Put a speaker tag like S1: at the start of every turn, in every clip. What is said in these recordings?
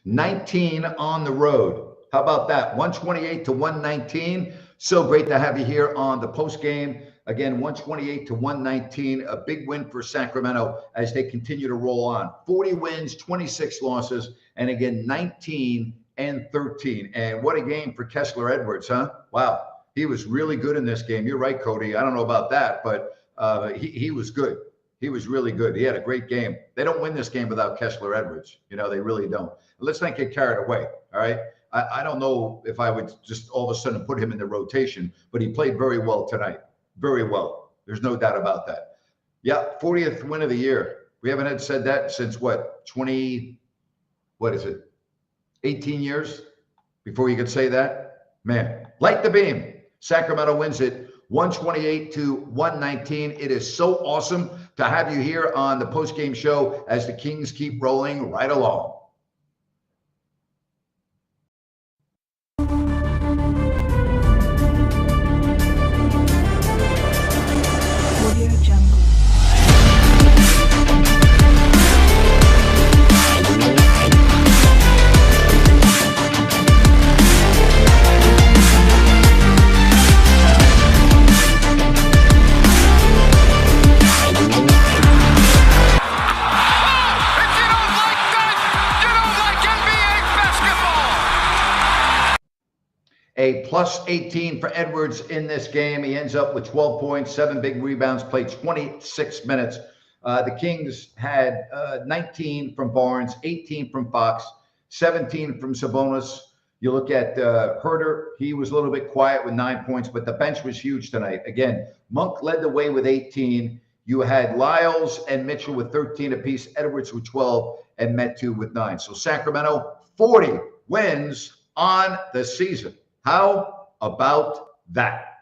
S1: 19 on the road. How about that? 128 to 119. So great to have you here on the post game. Again, 128 to 119, a big win for Sacramento as they continue to roll on. 40 wins, 26 losses, and again, 19 and 13. And what a game for Kessler Edwards, huh? Wow. He was really good in this game. You're right, Cody. I don't know about that, but he was good. He was really good. He had a great game. They don't win this game without Kessler Edwards. They really don't. Let's not get carried away, all right? I don't know if I would just all of a sudden put him in the rotation, but he played very well tonight. Very well. There's no doubt about that. Yeah, 40th win of the year. We haven't had said that since what, 18 years before you could say that? Man, light the beam. Sacramento wins it 128 to 119. It is so awesome to have you here on the post-game show as the Kings keep rolling right along. A plus 18 for Edwards in this game. He ends up with 12 points, 7 big rebounds, played 26 minutes. The Kings had 19 from Barnes, 18 from Fox, 17 from Sabonis. You look at Herter, he was a little bit quiet with 9 points, but the bench was huge tonight. Again, Monk led the way with 18. You had Lyles and Mitchell with 13 apiece, Edwards with 12, and Metu with 9. So Sacramento, 40 wins on the season. How about that?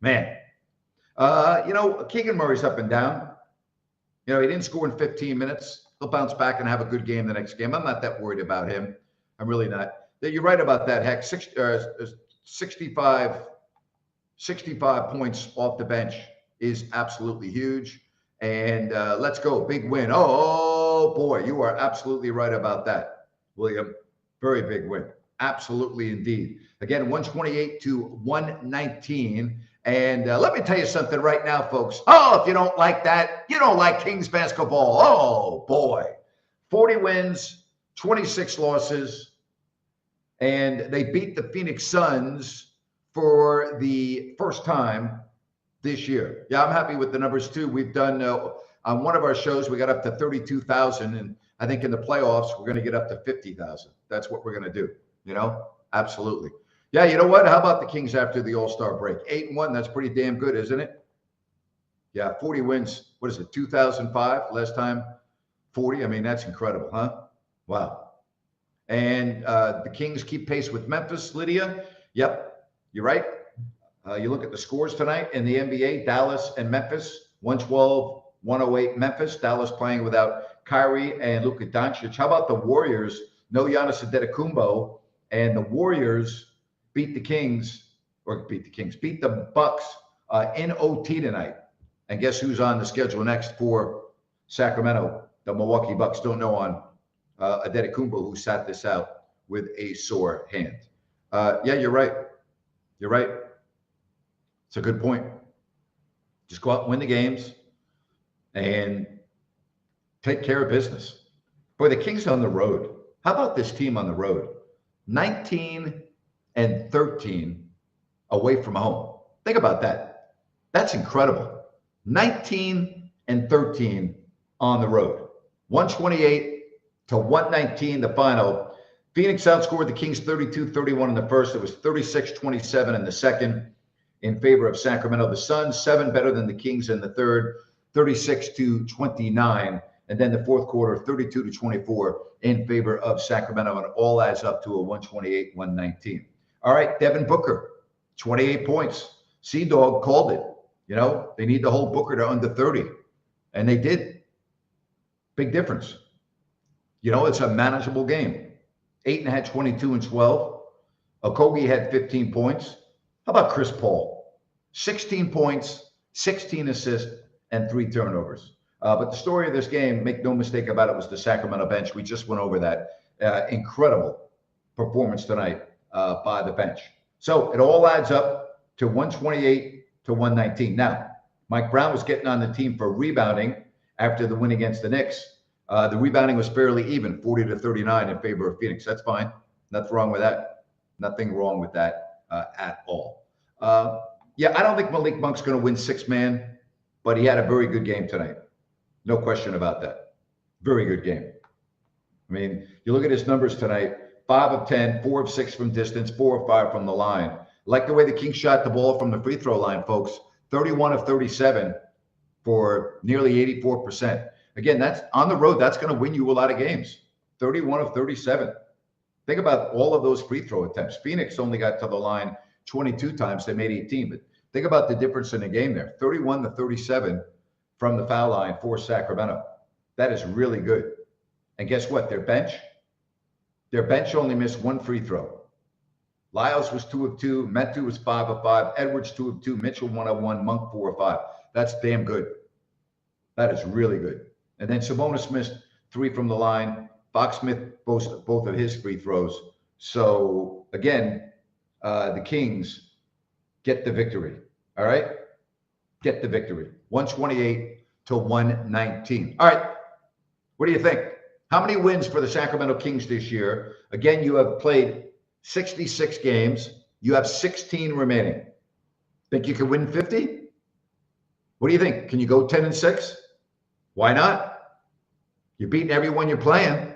S1: Man, Keegan Murray's up and down. He didn't score in 15 minutes. He'll bounce back and have a good game the next game. I'm not that worried about him. I'm really not. You're right about that, Heck. 65 points off the bench is absolutely huge. And let's go. Big win. Oh, boy, you are absolutely right about that, William. Very big win. Absolutely, indeed. Again, 128 to 119. And let me tell you something right now, folks. Oh, if you don't like that, you don't like Kings basketball. Oh, boy. 40 wins, 26 losses. And they beat the Phoenix Suns for the first time this year. Yeah, I'm happy with the numbers, too. We've done, on one of our shows, we got up to 32,000. And I think in the playoffs, we're going to get up to 50,000. That's what we're going to do. Absolutely. Yeah, you know what? How about the Kings after the All-Star break? 8-1, that's pretty damn good, isn't it? Yeah, 40 wins. What is it, 2005? Last time 40? I mean, that's incredible, huh? Wow. And the Kings keep pace with Memphis, Lydia. Yep, you're right. You look at the scores tonight in the NBA, Dallas and Memphis, 112-108 Memphis. Dallas playing without Kyrie and Luka Doncic. How about the Warriors? No Giannis Antetokounmpo. And the Warriors beat the Bucks in OT tonight. And guess who's on the schedule next for Sacramento? The Milwaukee Bucks. Don't know on Antetokounmpo, who sat this out with a sore hand. Yeah, you're right. You're right. It's a good point. Just go out and win the games and take care of business. Boy, the Kings on the road. How about this team on the road? 19 and 13 away from home. Think about that. That's incredible. 19 and 13 on the road. 128 to 119, the final. Phoenix outscored the Kings 32-31 in the first. It was 36-27 in the second in favor of Sacramento. The Suns, 7 better than the Kings in the third, 36-29. And then the fourth quarter, 32-24 in favor of Sacramento. And it all adds up to a 128-119. All right, Devin Booker, 28 points. Sea-Dog called it. They need to hold Booker to under 30. And they did. Big difference. It's a manageable game. Ayton had 22 and 12. Okogie had 15 points. How about Chris Paul? 16 points, 16 assists, and 3 turnovers. But the story of this game, make no mistake about it, was the Sacramento bench. We just went over that. Incredible performance tonight by the bench. So it all adds up to 128 to 119. Now, Mike Brown was getting on the team for rebounding after the win against the Knicks. The rebounding was fairly even, 40 to 39 in favor of Phoenix. That's fine. Nothing wrong with that. Nothing wrong with that at all. Yeah, I don't think Malik Monk's going to win six-man, but he had a very good game tonight. No question about that. Very good game. I mean, you look at his numbers tonight, 5 of 10, 4 of 6 from distance, 4 of 5 from the line. I like the way the Kings shot the ball from the free throw line, folks. 31 of 37 for nearly 84%. Again, that's on the road. That's going to win you a lot of games. 31 of 37. Think about all of those free throw attempts. Phoenix only got to the line 22 times. They made 18. But think about the difference in the game there. 31 to 37 from the foul line for Sacramento. That is really good. And guess what? Their bench only missed 1 free throw. Lyles was 2 of 2. Metu was 5 of 5. Edwards 2 of 2. Mitchell 1 of 1. Monk 4 of 5. That's damn good. That is really good. And then Sabonis missed 3 from the line. Fox-Smith both of his free throws. So again, the Kings get the victory. All right? Get the victory. 128 to 119. All right. What do you think? How many wins for the Sacramento Kings this year? Again, you have played 66 games. You have 16 remaining. Think you can win 50? What do you think? Can you go 10-6? Why not? You're beating everyone you're playing.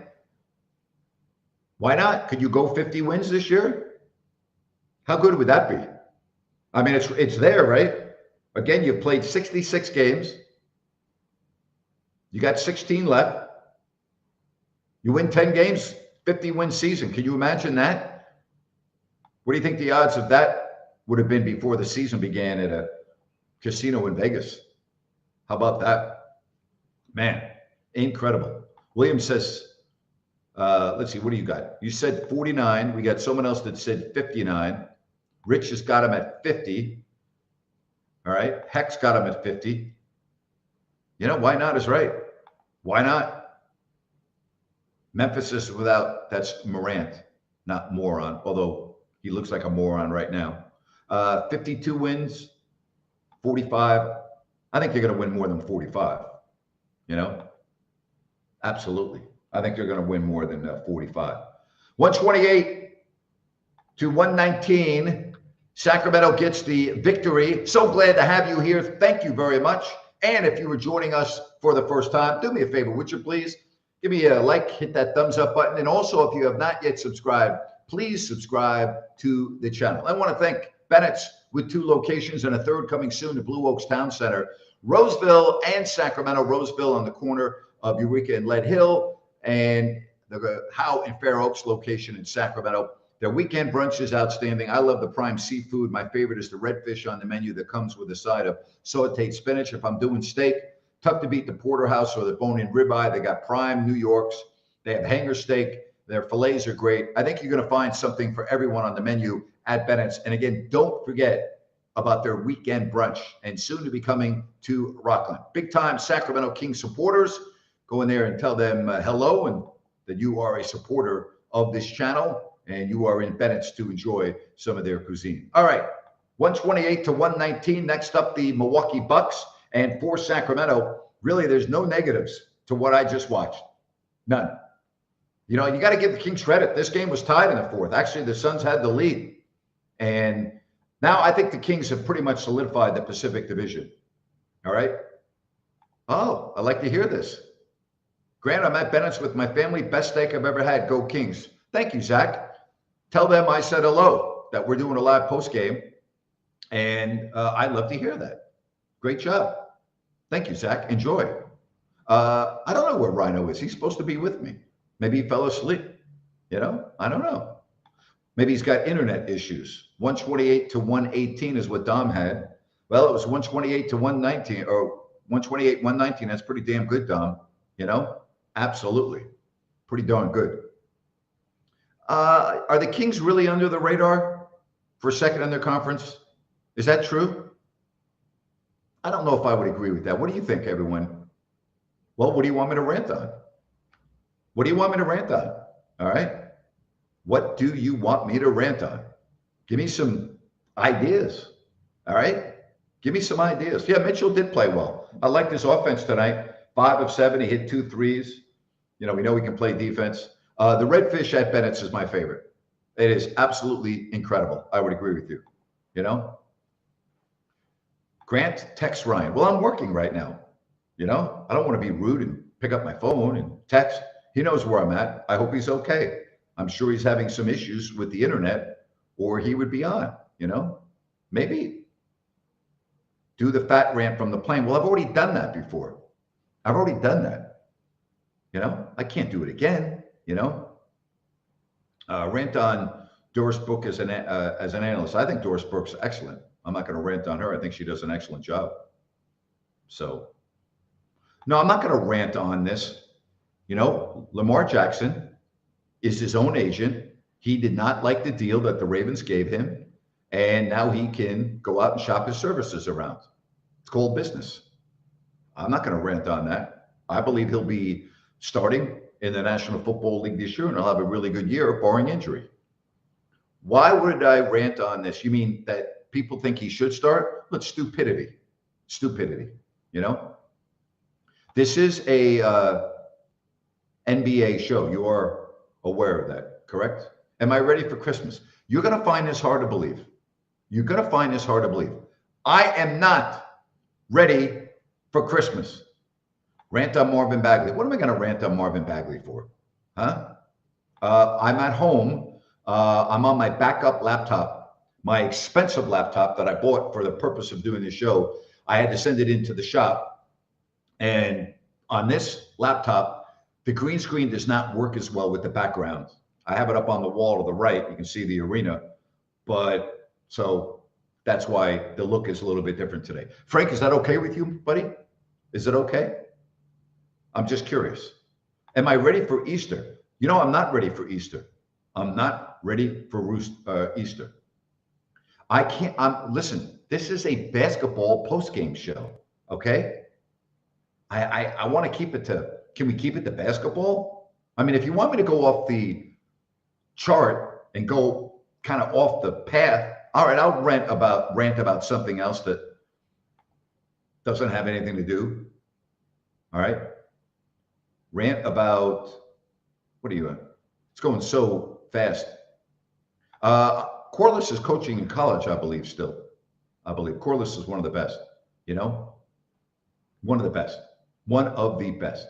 S1: Why not? Could you go 50 wins this year? How good would that be? I mean, it's there, right? Again, you've played 66 games. You got 16 left. You win 10 games, 50-win season. Can you imagine that? What do you think the odds of that would have been before the season began at a casino in Vegas? How about that? Man, incredible. William says, let's see, what do you got? You said 49. We got someone else that said 59. Rich has got him at 50. All right. Hex got him at 50. You know, why not is right. Why not? Memphis is without, that's Morant, not moron, although he looks like a moron right now. 52 wins, 45. I think they're going to win more than 45, you know? Absolutely. I think they're going to win more than 45. 128 to 119. Sacramento gets the victory. So glad to have you here. Thank you very much. And if you were joining us for the first time, do me a favor, would you please? Give me a like, hit that thumbs up button. And also, if you have not yet subscribed, please subscribe to the channel. I want to thank Bennett's with 2 locations and a third coming soon to Blue Oaks Town Center, Roseville and Sacramento. Roseville on the corner of Eureka and Lead Hill, and the Howe and Fair Oaks location in Sacramento. Their weekend brunch is outstanding. I love the prime seafood. My favorite is the redfish on the menu that comes with a side of sauteed spinach. If I'm doing steak, tough to beat the porterhouse or the bone-in ribeye. They got prime New Yorks. They have hanger steak. Their fillets are great. I think you're going to find something for everyone on the menu at Bennett's. And again, don't forget about their weekend brunch, and soon to be coming to Rockland. Big-time Sacramento Kings supporters. Go in there and tell them hello and that you are a supporter of this channel and you are in Bennett's to enjoy some of their cuisine. All right, 128 to 119. Next up, the Milwaukee Bucks. And for Sacramento, really, there's no negatives to what I just watched. None. You know, you got to give the Kings credit. This game was tied in the 4th. Actually, the Suns had the lead. And now I think the Kings have pretty much solidified the Pacific Division. All right? Oh, I like to hear this. Grant, I'm at Bennett's with my family. Best steak I've ever had. Go Kings. Thank you, Zach. Tell them I said hello, that we're doing a live post game. And I'd love to hear that. Great job. Thank you, Zach. Enjoy. I don't know where Rhino is. He's supposed to be with me. Maybe he fell asleep. You know, I don't know. Maybe he's got internet issues. 128 to 118 is what Dom had. Well, it was 128 to 119 or 128, 119. That's pretty damn good, Dom. You know, absolutely. Pretty darn good. Are the Kings really under the radar for second in their conference? Is that true? I don't know if I would agree with that. What do you think, everyone? Well, what do you want me to rant on? What do you want me to rant on? All right. What do you want me to rant on? Give me some ideas. All right. Give me some ideas. Yeah, Mitchell did play well. I liked his offense tonight. 5 of 7. He hit 2 threes. You know, we know he can play defense. The redfish at Bennett's is my favorite. It is absolutely incredible. I would agree with you. You know, Grant text Ryan. Well, I'm working right now. You know, I don't want to be rude and pick up my phone and text. He knows where I'm at. I hope he's okay. I'm sure he's having some issues with the internet, or he would be on. You know, maybe do the fat rant from the plane. Well, I've already done that before. I've already done that. You know, I can't do it again. You know, rant on Doris Brooke as an analyst. I think Doris Brooke's excellent. I'm not going to rant on her. I think she does an excellent job. So, no, I'm not going to rant on this. You know, Lamar Jackson is his own agent. He did not like the deal that the Ravens gave him, and now he can go out and shop his services around. It's called business. I'm not going to rant on that. I believe he'll be starting in the National Football League this year, and he'll have a really good year, barring injury. Why would I rant on this? You mean that people think he should start? Look, stupidity. Stupidity. You know? This is a NBA show. You are aware of that, correct? Am I ready for Christmas? You're going to find this hard to believe. You're going to find this hard to believe. I am not ready for Christmas. Rant on Marvin Bagley. What am I going to rant on Marvin Bagley for? Huh? I'm at home. I'm on my backup laptop, my expensive laptop that I bought for the purpose of doing the show. I had to send it into the shop. And on this laptop, the green screen does not work as well with the background. I have it up on the wall to the right. You can see the arena. But so that's why the look is a little bit different today. Frank, is that okay with you, buddy? Is it okay? I'm just curious. Am I ready for Easter? You know, I'm not ready for Easter. I'm not ready for Easter. I can't. Listen, this is a basketball post-game show, okay? I want to keep it to, can we keep it to basketball? I mean, if you want me to go off the chart and go kind of off the path, all right, I'll rant about something else that doesn't have anything to do. All right. Rant about, what are you at? It's going so fast. Corliss is coaching in college, I believe, still. I believe Corliss is one of the best, you know? One of the best. One of the best.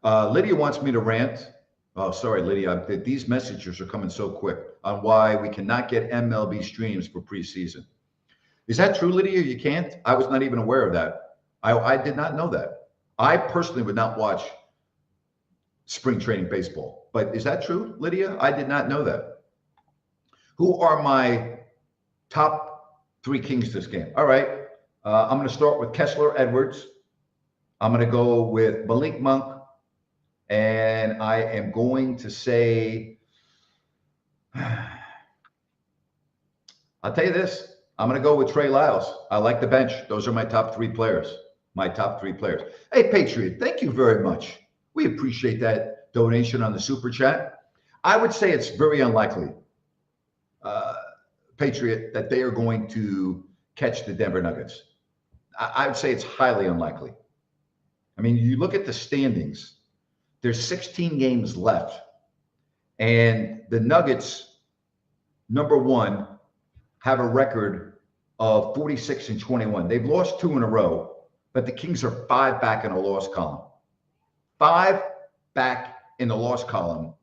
S1: Lydia wants me to rant. Oh, sorry, Lydia. These messages are coming so quick on why we cannot get MLB streams for preseason. Is that true, Lydia? You can't? I was not even aware of that. I did not know that. I personally would not watch spring training baseball. But is that true, Lydia? I did not know that. Who are my top 3 Kings this game? All right. I'm going to start with Kessler Edwards. I'm going to go with Malik Monk. And I am going to say, I'll tell you this. I'm going to go with Trey Lyles. I like the bench. Those are my top 3 players. My top 3 players. Hey, Patriot, thank you very much. We appreciate that donation on the Super Chat. I would say it's very unlikely, Patriot, that they are going to catch the Denver Nuggets. I would say it's highly unlikely. I mean, you look at the standings, there's 16 games left, and the Nuggets, number 1, have a record of 46-21. They've lost 2 in a row. But the Kings are 5 back in the loss column. 5 back in the loss column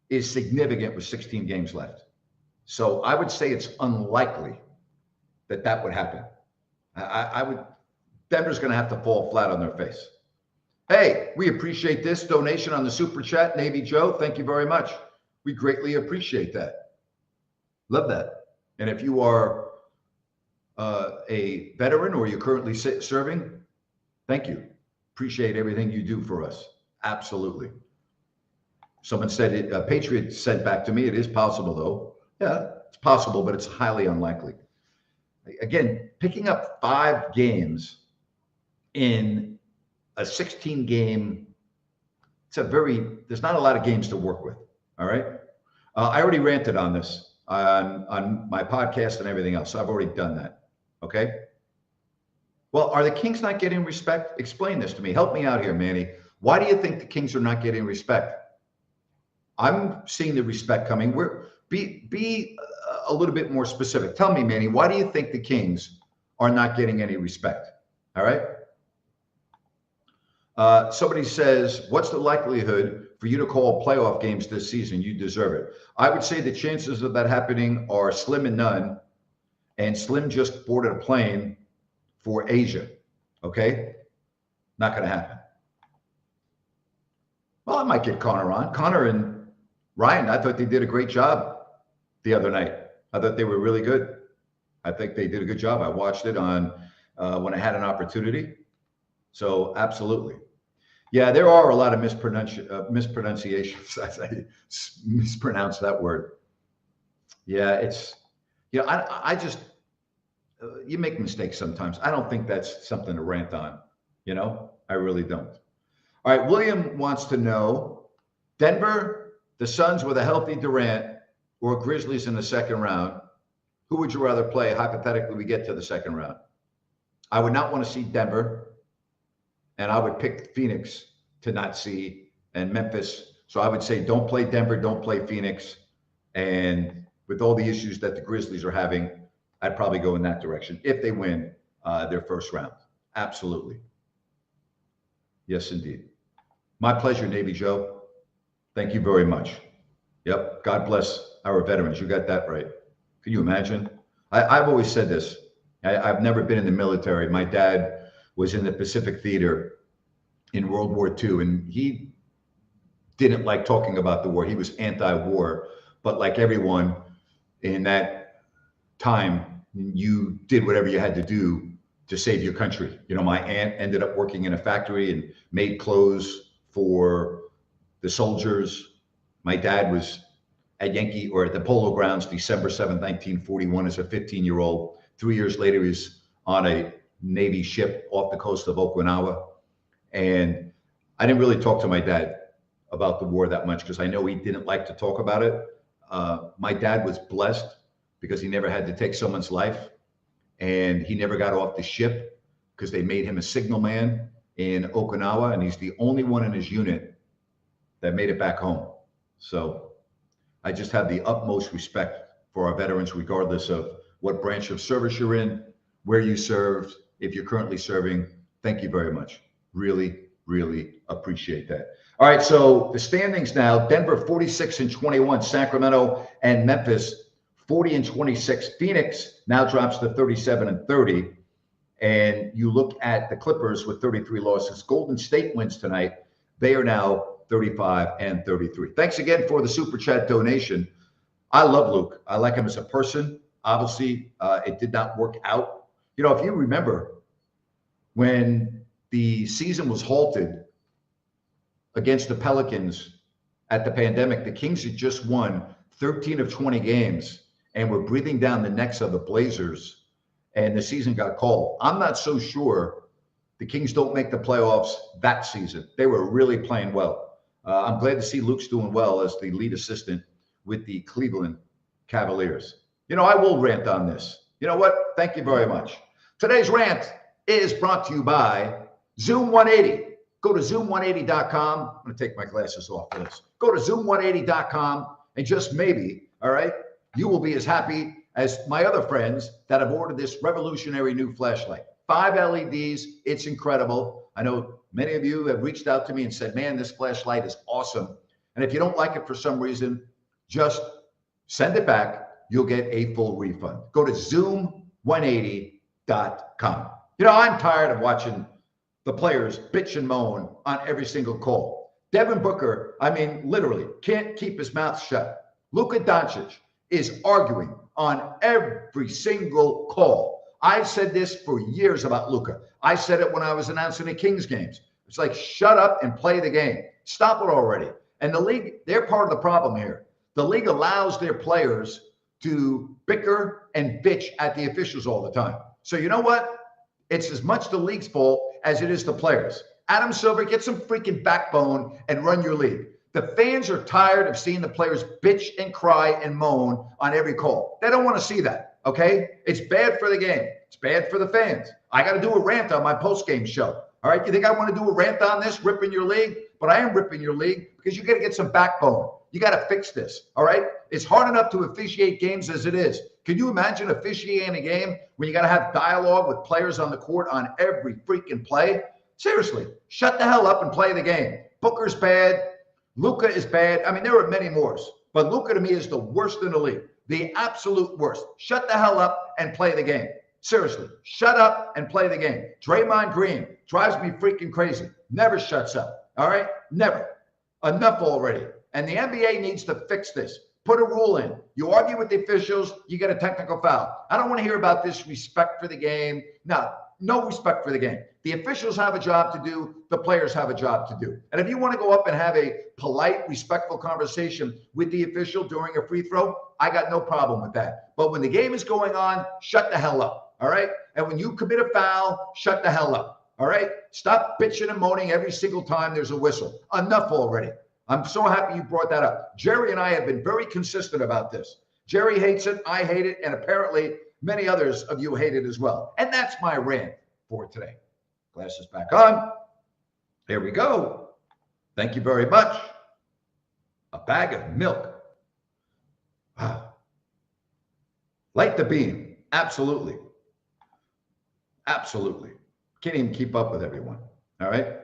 S1: is significant with 16 games left. So I would say it's unlikely that that would happen. Denver's going to have to fall flat on their face. Hey, we appreciate this donation on the Super Chat. Navy Joe, thank you very much. We greatly appreciate that. Love that. And if you are a veteran or you're currently serving, thank you. Appreciate everything you do for us. Absolutely. Someone said a Patriot said back to me, it is possible though. Yeah, it's possible, but it's highly unlikely. Again, picking up 5 games in a 16-game there's not a lot of games to work with. All right. I already ranted on this on my podcast and everything else. So I've already done that. Okay. Well, are the Kings not getting respect? Explain this to me. Help me out here, Manny. Why do you think the Kings are not getting respect? I'm seeing the respect coming. Be a little bit more specific. Tell me, Manny, why do you think the Kings are not getting any respect? All right. Somebody says, what's the likelihood for you to call playoff games this season? You deserve it. I would say the chances of that happening are slim and none. And Slim just boarded a plane for Asia. Okay. Not going to happen. Well, I might get Connor on. Connor and Ryan, I thought they did a great job the other night. I thought they were really good. I think they did a good job. I watched it on when I had an opportunity. So absolutely. Yeah, there are a lot of mispronunciations. I mispronounced that word. Yeah, it's, I just, you make mistakes sometimes. I don't think that's something to rant on. I really don't. All right, William wants to know, Denver, the Suns with a healthy Durant, or Grizzlies in the second round, who would you rather play? Hypothetically, we get to the second round. I would not want to see Denver, and I would pick Phoenix to not see, and Memphis. So I would say don't play Denver, don't play Phoenix. And with all the issues that the Grizzlies are having, I'd probably go in that direction if they win their first round. Absolutely. Yes, indeed. My pleasure, Navy Joe. Thank you very much. Yep. God bless our veterans. You got that right. Can you imagine? I've always said this. I've never been in the military. My dad was in the Pacific Theater in World War II, and he didn't like talking about the war. He was anti-war, but like everyone in that time, you did whatever you had to do to save your country. My aunt ended up working in a factory and made clothes for the soldiers. My dad was at the Polo Grounds, December 7th, 1941, as a 15-year-old. 3 years later, he was on a Navy ship off the coast of Okinawa. And I didn't really talk to my dad about the war that much because I know he didn't like to talk about it. My dad was blessed because he never had to take someone's life. And he never got off the ship because they made him a signalman in Okinawa. And he's the only one in his unit that made it back home. So I just have the utmost respect for our veterans, regardless of what branch of service you're in, where you served, if you're currently serving. Thank you very much. Really, really appreciate that. All right, so the standings now, Denver 46-21, Sacramento and Memphis 40-26. Phoenix now drops to 37-30. And you look at the Clippers with 33 losses. Golden State wins tonight. They are now 35-33. Thanks again for the Super Chat donation. I love Luke. I like him as a person. Obviously, it did not work out. If you remember, when the season was halted against the Pelicans at the pandemic, the Kings had just won 13 of 20 games and were breathing down the necks of the Blazers, and the season got called. I'm not so sure the Kings don't make the playoffs that season. They were really playing well. I'm glad to see Luke's doing well as the lead assistant with the Cleveland Cavaliers. I will rant on this. You know what? Thank you very much. Today's rant is brought to you by Zoom 180. Go to zoom180.com. I'm going to take my glasses off for this. Go to zoom180.com and just maybe, all right, you will be as happy as my other friends that have ordered this revolutionary new flashlight. 5 LEDs. It's incredible. I know many of you have reached out to me and said, man, this flashlight is awesome. And if you don't like it for some reason, just send it back. You'll get a full refund. Go to zoom180.com. I'm tired of watching the players bitch and moan on every single call. Devin Booker, literally can't keep his mouth shut. Luka Doncic is arguing on every single call. I've said this for years about Luka. I said it when I was announcing the Kings games. It's like, shut up and play the game. Stop it already. And the league, they're part of the problem here. The league allows their players to bicker and bitch at the officials all the time. So you know what? It's as much the league's fault as it is the players. Adam Silver, get some freaking backbone and run your league. The fans are tired of seeing the players bitch and cry and moan on every call. They don't want to see that, okay? It's bad for the game. It's bad for the fans. I got to do a rant on my post-game show. All right, you think I want to do a rant on this, ripping your league? But I am ripping your league because you got to get some backbone. You got to fix this, all right? It's hard enough to officiate games as it is. Can you imagine officiating a game when you got to have dialogue with players on the court on every freaking play? Seriously, shut the hell up and play the game. Booker's bad. Luka is bad. I mean, there are many more. But Luka to me is the worst in the league. The absolute worst. Shut the hell up and play the game. Seriously, shut up and play the game. Draymond Green drives me freaking crazy. Never shuts up. All right? Never. Enough already. And the NBA needs to fix this. Put a rule in. You argue with the officials, you get a technical foul. I don't want to hear about this respect for the game. No respect for the game. The officials have a job to do. The players have a job to do. And if you want to go up and have a polite, respectful conversation with the official during a free throw, I got no problem with that. But when the game is going on, shut the hell up. All right? And when you commit a foul, shut the hell up. All right? Stop bitching and moaning every single time there's a whistle. Enough already. I'm so happy you brought that up. Jerry and I have been very consistent about this. Jerry hates it, I hate it, and apparently many others of you hate it as well. And that's my rant for today. Glasses back on. There we go. Thank you very much. A bag of milk. Wow. Light the beam. Absolutely. Absolutely. Can't even keep up with everyone. All right.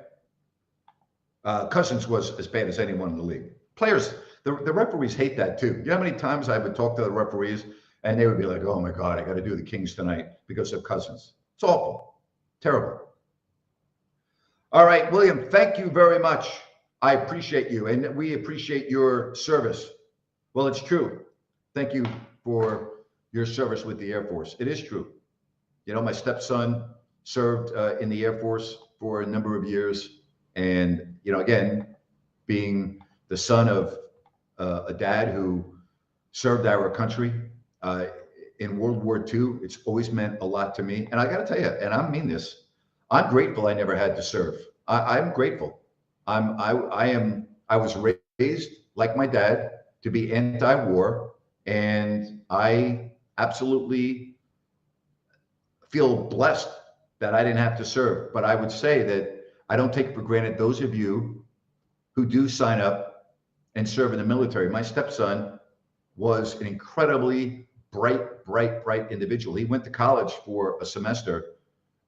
S1: Cousins was as bad as anyone in the league. Players, the referees hate that too. You know how many times I would talk to the referees and they would be like, oh my God, I got to do the Kings tonight because of Cousins. It's awful. Terrible. All right, William, thank you very much. I appreciate you and we appreciate your service. Well, it's true. Thank you for your service with the Air Force. It is true. You know, my stepson served in the Air Force for a number of years. And, you know, again, being the son of a dad who served our country in World War II, it's always meant a lot to me. And I got to tell you, and I mean this, I'm grateful I never had to serve. I'm grateful. I was raised like my dad to be anti-war, and I absolutely feel blessed that I didn't have to serve. But I would say that I don't take for granted those of you who do sign up and serve in the military. My stepson was an incredibly bright individual. He went to college for a semester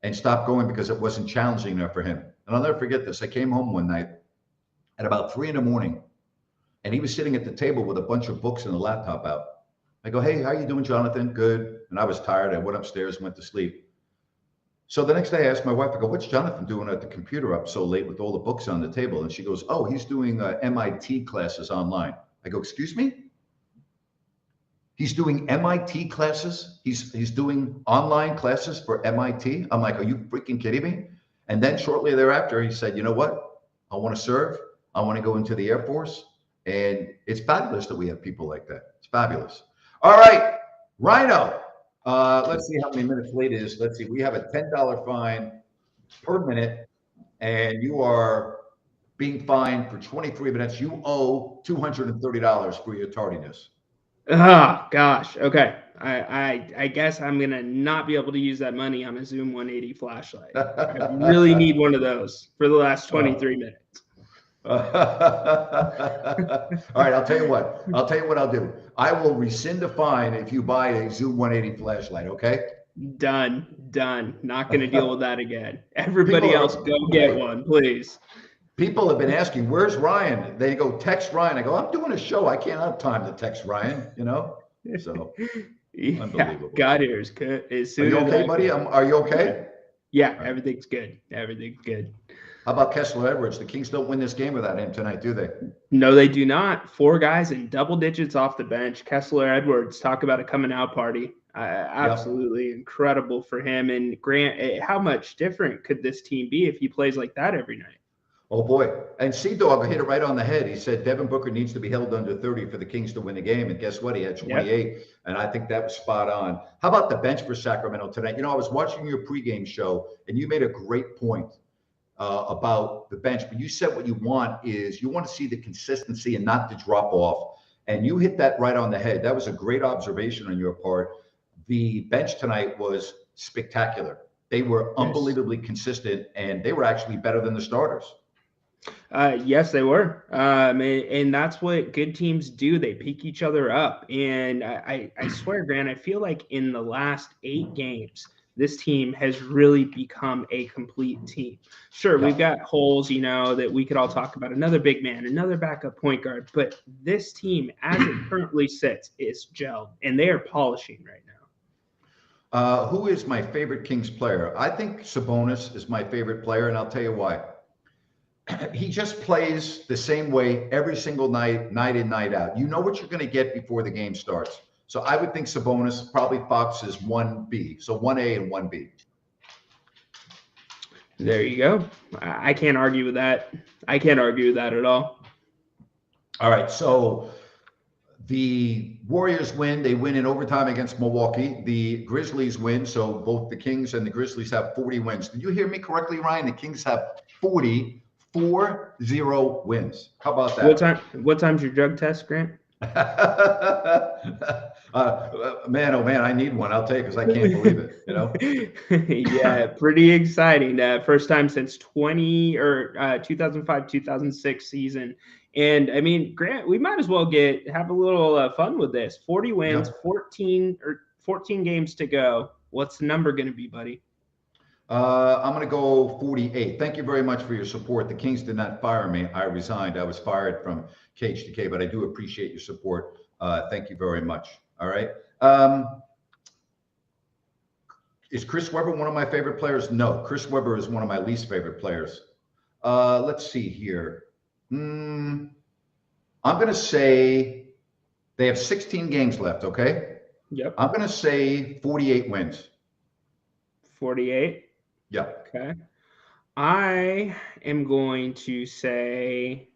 S1: and stopped going because it wasn't challenging enough for him. And I'll never forget this. I came home one night at about 3 a.m. and he was sitting at the table with a bunch of books and a laptop out. I go, hey, how you doing, Jonathan? Good. And I was tired. I went upstairs and went to sleep. So the next day I asked my wife, I go, what's Jonathan doing at the computer up so late with all the books on the table? And she goes, oh, he's doing MIT classes online. I go, excuse me? He's doing MIT classes? He's doing online classes for MIT? I'm like, are you freaking kidding me? And then shortly thereafter, he said, you know what? I want to serve. I want to go into the Air Force. And it's fabulous that we have people like that. It's fabulous. All right, Rhino. Let's see how many minutes late it is. Let's see. We have a $10 fine per minute, and you are being fined for 23 minutes. You owe $230 for your tardiness.
S2: Oh, gosh. Okay. I guess I'm going to not be able to use that money on a Zoom 180 flashlight. I really need one of those for the last 23 minutes.
S1: All right, I'll tell you what I'll do. I will rescind the fine if you buy a Zoom 180 flashlight, okay?
S2: Done. Not going to deal with that again. Everybody else go get one, please.
S1: People have been asking, where's Ryan? They go, text Ryan. I go, I'm doing a show. I can't have time to text Ryan, you know? So,
S2: yeah,
S1: unbelievable.
S2: God here is good.
S1: Are you okay, buddy? Are you okay?
S2: Yeah, everything's good. Everything's good.
S1: How about Kessler Edwards? The Kings don't win this game without him tonight, do they?
S2: No, they do not. 4 guys in double digits off the bench. Kessler Edwards, talk about a coming out party. Absolutely incredible for him. And Grant, how much different could this team be if he plays like that every night?
S1: Oh, boy. And Sea-Dog hit it right on the head. He said Devin Booker needs to be held under 30 for the Kings to win the game. And guess what? He had 28. Yep. And I think that was spot on. How about the bench for Sacramento tonight? You know, I was watching your pregame show, and you made a great point. about the bench, but you said what you want is you want to see the consistency and not the drop off. And you hit that right on the head. That was a great observation on your part. The bench tonight was spectacular. They were unbelievably consistent, and they were actually better than the starters.
S2: Yes, they were. And that's what good teams do. They pick each other up. And I swear, Grant, I feel like in the last 8 games, this team has really become a complete team. Sure, we've got holes, that we could all talk about. Another big man, another backup point guard. But this team, as it currently sits, is gelled, and they are polishing right now.
S1: Who is my favorite Kings player? I think Sabonis is my favorite player, and I'll tell you why. He just plays the same way every single night, night in, night out. You know what you're going to get before the game starts. So I would think Sabonis, probably Fox is 1B. So 1A and 1B.
S2: There you go. I can't argue with that. I can't argue with that at all.
S1: All right. So the Warriors win. They win in overtime against Milwaukee. The Grizzlies win. So both the Kings and the Grizzlies have 40 wins. Did you hear me correctly, Ryan? The Kings have 40 wins. How about that?
S2: What time's your drug test, Grant?
S1: Man, oh man, I need one. I'll take it because I can't believe it.
S2: Yeah, pretty exciting. First time since 2005-2006 season. And I mean, Grant, we might as well have a little fun with this. 40 wins, 14 games to go. What's the number going to be, buddy?
S1: I'm going to go 48. Thank you very much for your support. The Kings did not fire me. I resigned. I was fired from cage to cage, but I do appreciate your support. Thank you very much. All right. Is Chris Webber one of my favorite players? No, Chris Webber is one of my least favorite players. Let's see here. I'm going to say they have 16 games left. Okay.
S2: Yep.
S1: I'm going to say 48 wins.
S2: 48.
S1: Yeah.
S2: Okay. I am going to say,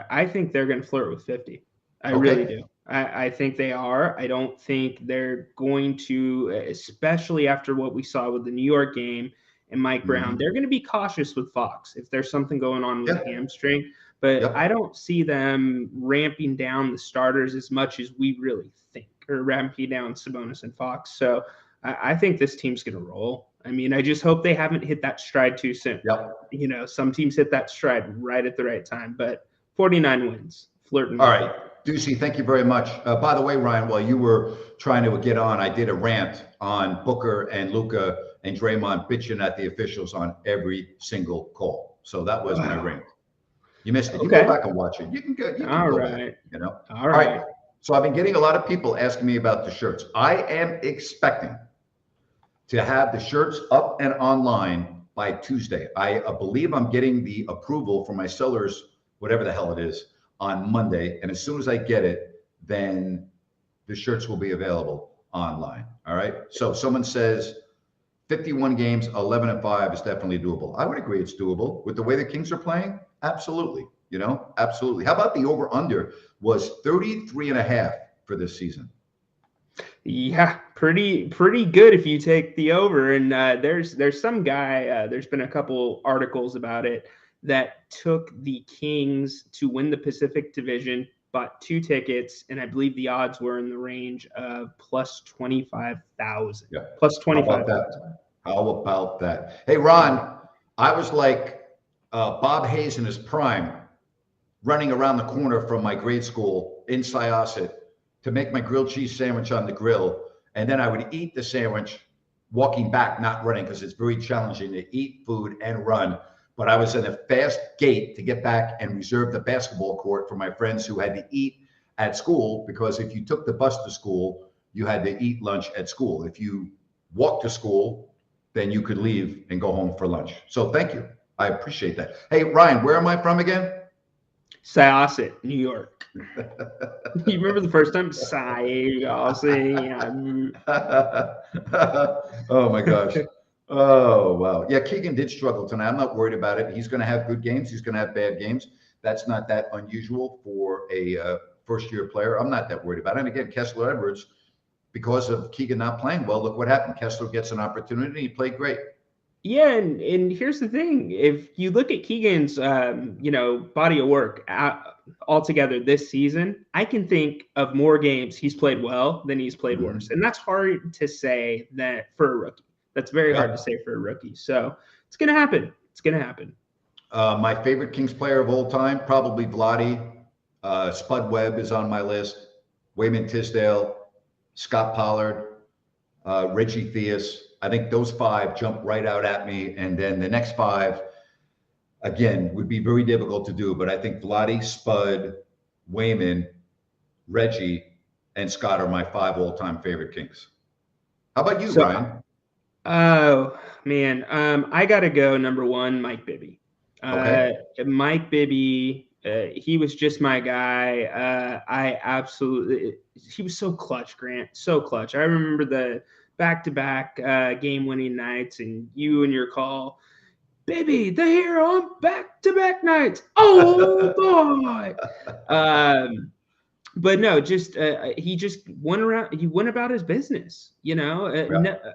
S2: I think they're going to flirt with 50. I really do. I think they are. I don't think they're going to, especially after what we saw with the New York game and Mike Brown, they're going to be cautious with Fox if there's something going on with the hamstring. But I don't see them ramping down the starters as much as we really think, or ramping down Sabonis and Fox. So I think this team's going to roll. I mean, I just hope they haven't hit that stride too soon.
S1: Yep.
S2: Some teams hit that stride right at the right time, but 49 wins, flirting.
S1: All right. Ducey, thank you very much. By the way, Ryan, while you were trying to get on, I did a rant on Booker and Luka and Draymond bitching at the officials on every single call. So that was my rant. You missed it. You go back and watch it. You can go.
S2: All right.
S1: Back,
S2: All right.
S1: So I've been getting a lot of people asking me about the shirts. I am expecting to have the shirts up and online by Tuesday. I believe I'm getting the approval from my sellers, whatever the hell it is, on Monday. And as soon as I get it, then the shirts will be available online. All right. So someone says 51 games, 11-5 is definitely doable. I would agree it's doable with the way the Kings are playing. Absolutely. Absolutely. How about the over under was 33.5 for this season?
S2: Yeah, pretty good if you take the over. And there's some guy, there's been a couple articles about it, that took the Kings to win the Pacific Division, bought 2 tickets, and I believe the odds were in the range of plus 25,000.
S1: Yeah.
S2: Plus 25,000.
S1: How about that? Hey, Ron, I was like Bob Hayes in his prime, running around the corner from my grade school in Syosset to make my grilled cheese sandwich on the grill. And then I would eat the sandwich walking back, not running, because it's very challenging to eat food and run. But I was in a fast gait to get back and reserve the basketball court for my friends who had to eat at school, because if you took the bus to school, you had to eat lunch at school. If you walked to school, then you could leave and go home for lunch. So thank you. I appreciate that. Hey, Ryan, where am I from again?
S2: Syosset, New York. You remember the first time? Syosset.
S1: Oh, my gosh. Oh, wow. Yeah, Keegan did struggle tonight. I'm not worried about it. He's going to have good games. He's going to have bad games. That's not that unusual for a first-year player. I'm not that worried about it. And again, Kessler Edwards, because of Keegan not playing well, look what happened. Kessler gets an opportunity. He played great.
S2: Yeah, and here's the thing: if you look at Keegan's, body of work altogether this season, I can think of more games he's played well than he's played worse, and that's hard to say that for a rookie. That's very hard to
S1: Yeah.
S2: say for a rookie. So it's gonna happen. It's gonna happen.
S1: My favorite Kings player of all time, probably Vladdy. Spud Webb is on my list. Wayman Tisdale, Scott Pollard, Reggie Theus. I think those five jump right out at me. And then the next five, again, would be very difficult to do. But I think Vladdy, Spud, Wayman, Reggie, and Scott are my five all-time favorite Kings. How about you,
S2: So,
S1: Ryan?
S2: oh man, I gotta go number one, Mike Bibby.
S1: Okay.
S2: Mike Bibby, he was just my guy. He was so clutch, Grant, so clutch. I remember the back-to-back game-winning nights, and you and your call, Bibby, the hero on back-to-back nights. Oh boy. But no, just he just went around. He went about his business.
S1: Yeah.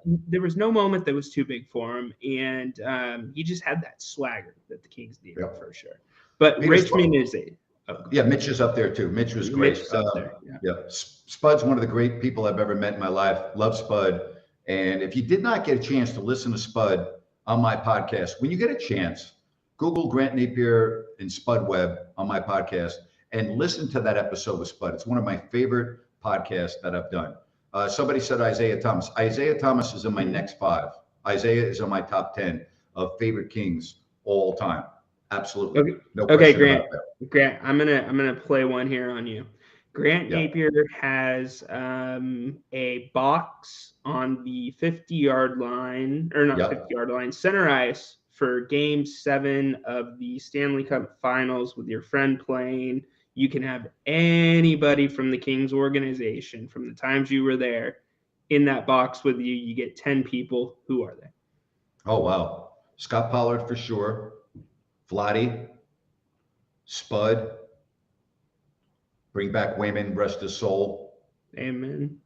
S2: There was no moment that was too big for him, and he just had that swagger that the Kings needed
S1: Yeah.
S2: for sure. But
S1: Peter
S2: Richmond
S1: Spud.
S2: is a
S1: Yeah, Mitch is up there too. Mitch was great.
S2: Mitch is up there. Yeah.
S1: Yeah, Spud's one of the great people I've ever met in my life. Love Spud. And if you did not get a chance to listen to Spud on my podcast, when you get a chance, Google Grant Napier and Spud Webb on my podcast and listen to that episode with Spud. It's one of my favorite podcasts that I've done. Somebody said Isaiah Thomas. Isaiah Thomas is in my next five. Isaiah is on my top 10 of favorite Kings all time. Absolutely.
S2: Okay.
S1: No
S2: Okay,
S1: question
S2: Grant.
S1: about that.
S2: Grant, I'm gonna play one here on you. Grant
S1: Yeah.
S2: Napier has a box on the 50-yard line, or not
S1: Yeah.
S2: 50-yard line, center ice for Game 7 of the Stanley Cup Finals with your friend playing. You can have anybody from the Kings organization from the times you were there in that box with you. You get 10 people. Who are they?
S1: Oh, wow. Scott Pollard for sure. Vladdy, Spud, bring back Wayman, rest his soul.
S2: Amen.